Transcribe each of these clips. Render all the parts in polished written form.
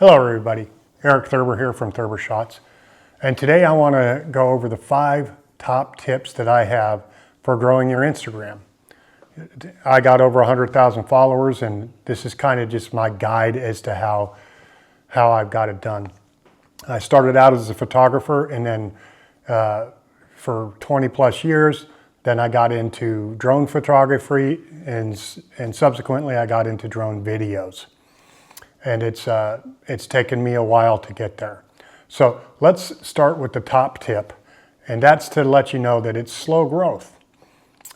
Hello everybody, Eric Thurber here from Thurber Shots, and today I want to go over the 5 top tips that I have for growing your Instagram. I got over 100,000 followers, and this is kind of just my guide as to how I've got it done. I started out as a photographer, and then for 20 plus years, then I got into drone photography, and subsequently I got into drone videos. And it's taken me a while to get there. So let's start with the top tip, and that's to let you know that it's slow growth.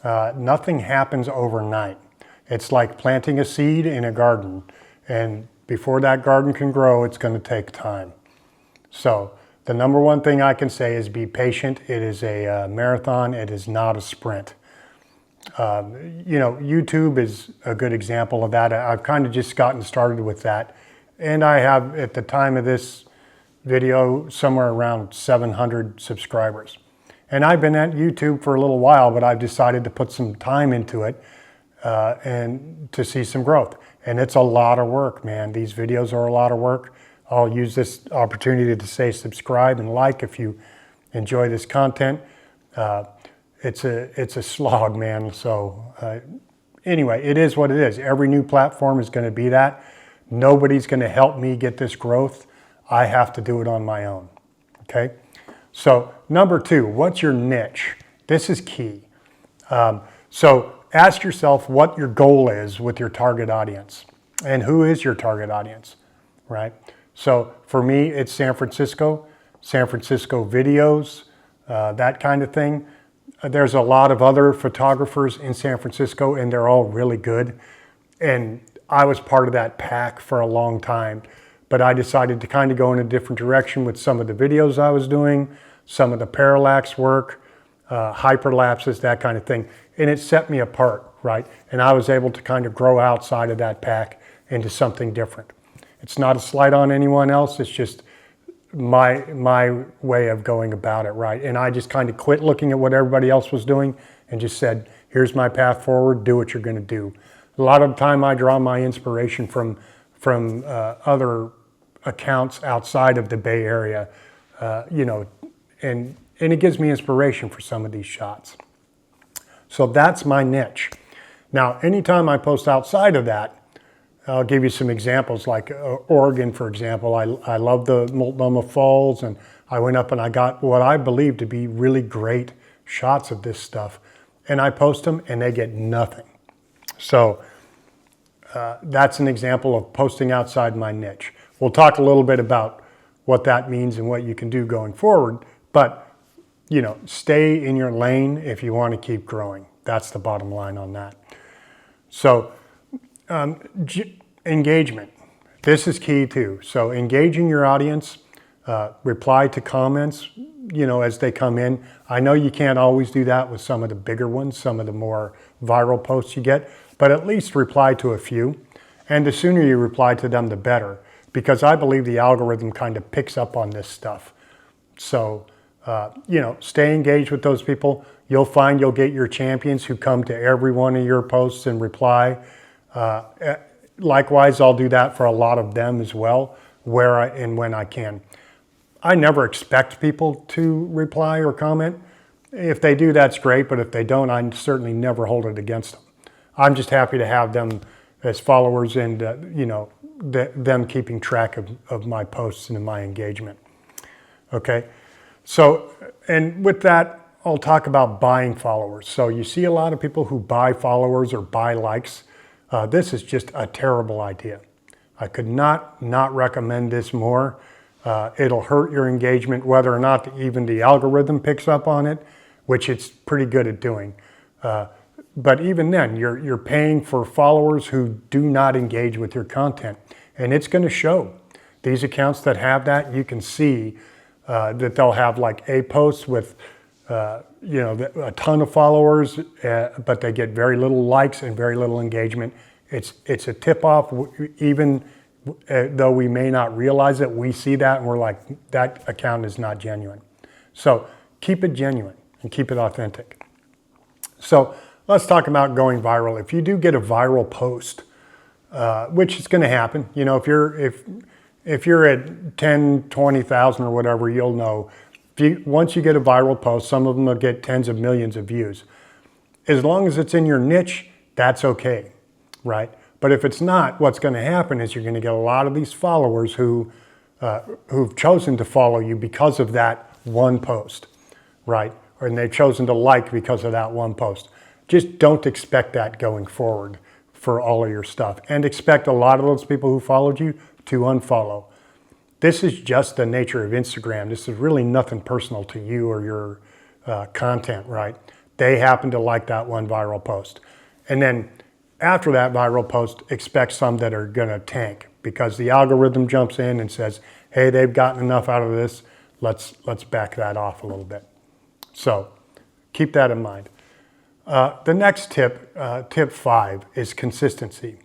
Nothing happens overnight. It's like planting a seed in a garden, and before that garden can grow, it's going to take time. So the number one thing I can say is be patient. It is a marathon. It is not a sprint. YouTube is a good example of that. I've kind of just gotten started with that. And I have, at the time of this video, somewhere around 700 subscribers. And I've been at YouTube for a little while, but I've decided to put some time into it and to see some growth. And it's a lot of work, man. These videos are a lot of work. I'll use this opportunity to say subscribe and like if you enjoy this content. It's a slog, man. So anyway, it is what it is. Every new platform is going to be that. Nobody's going to help me get this growth. I have to do it on my own. Okay. So number 2, what's your niche? This is key. So ask yourself what your goal is with your target audience, and who is your target audience, right? So for me, it's San Francisco videos, that kind of thing. There's a lot of other photographers in San Francisco, and they're all really good. And I was part of that pack for a long time, but I decided to kind of go in a different direction with some of the videos I was doing, some of the parallax work, hyperlapses, that kind of thing. And it set me apart, right? And I was able to kind of grow outside of that pack into something different. It's not a slight on anyone else. It's just my way of going about it, right? And I just kind of quit looking at what everybody else was doing and just said, here's my path forward, do what you're going to do. A lot of the time I draw my inspiration from other accounts outside of the Bay Area, and it gives me inspiration for some of these shots. So that's my niche. Now, anytime I post outside of that, I'll give you some examples, like Oregon, for example. I love the Multnomah Falls, and I went up and I got what I believe to be really great shots of this stuff. And I post them and they get nothing. So that's an example of posting outside my niche. We'll talk a little bit about what that means and what you can do going forward, but stay in your lane if you want to keep growing. That's the bottom line on that. So engagement. This is key too. So engaging your audience, reply to comments, as they come in. I know you can't always do that with some of the bigger ones, some of the more viral posts you get, but at least reply to a few. And the sooner you reply to them, the better, because I believe the algorithm kind of picks up on this stuff. So, stay engaged with those people. You'll find you'll get your champions who come to every one of your posts and reply. Likewise, I'll do that for a lot of them as well, where and when I can. I never expect people to reply or comment. If they do, that's great, but if they don't, I certainly never hold it against them. I'm just happy to have them as followers and, them keeping track of my posts and my engagement. Okay, so, and with that, I'll talk about buying followers. So you see a lot of people who buy followers or buy likes. This is just a terrible idea. I could not recommend this more. It'll hurt your engagement, whether or not even the algorithm picks up on it, which it's pretty good at doing. But even then, you're paying for followers who do not engage with your content, and it's going to show. These accounts that have that, you can see that they'll have like a post with a ton of followers, but they get very little likes and very little engagement. It's a tip-off, even though we may not realize it, we see that and we're like, that account is not genuine. So keep it genuine and keep it authentic. So let's talk about going viral. If you do get a viral post, which is going to happen, if if you're at 10, 20,000 or whatever, you'll know. Once you get a viral post, some of them will get tens of millions of views. As long as it's in your niche, that's okay, right? But if it's not, what's going to happen is you're going to get a lot of these followers who've chosen to follow you because of that one post, right? And they've chosen to like because of that one post. Just don't expect that going forward for all of your stuff. And expect a lot of those people who followed you to unfollow. This is just the nature of Instagram. This is really nothing personal to you or your content, right? They happen to like that one viral post. And then after that viral post, expect some that are gonna tank because the algorithm jumps in and says, hey, they've gotten enough out of this, let's back that off a little bit. So keep that in mind. The next tip, tip 5, is consistency.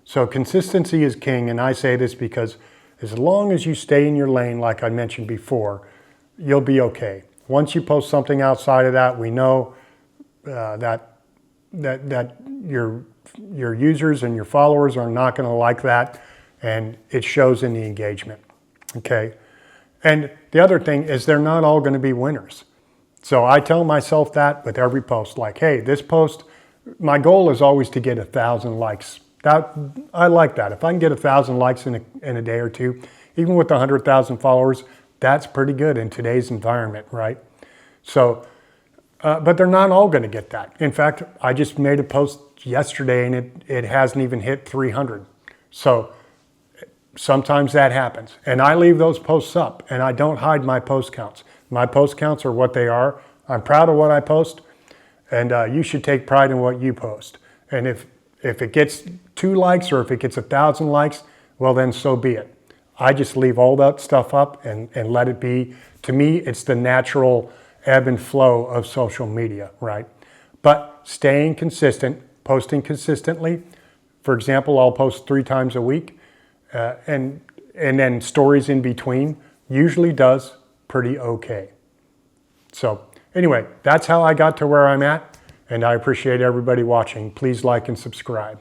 So consistency is king, and I say this because as long as you stay in your lane, like I mentioned before, you'll be okay. Once you post something outside of that, we know that your users and your followers are not going to like that, and it shows in the engagement. Okay, and the other thing is they're not all going to be winners. So I tell myself that with every post, like, hey, this post, my goal is always to get 1,000 likes. I like that. If I can get 1,000 likes in a day or two, even with 100,000 followers, that's pretty good in today's environment, right? So, but they're not all going to get that. In fact, I just made a post yesterday and it hasn't even hit 300. So sometimes that happens. And I leave those posts up and I don't hide my post counts. My post counts are what they are. I'm proud of what I post, and you should take pride in what you post. And if it gets 2 likes or if it gets 1,000 likes, well then so be it. I just leave all that stuff up and let it be. To me, it's the natural ebb and flow of social media, right? But staying consistent, posting consistently. For example, I'll post 3 times a week, and then stories in between usually does pretty okay. So anyway, that's how I got to where I'm at, and I appreciate everybody watching. Please like and subscribe.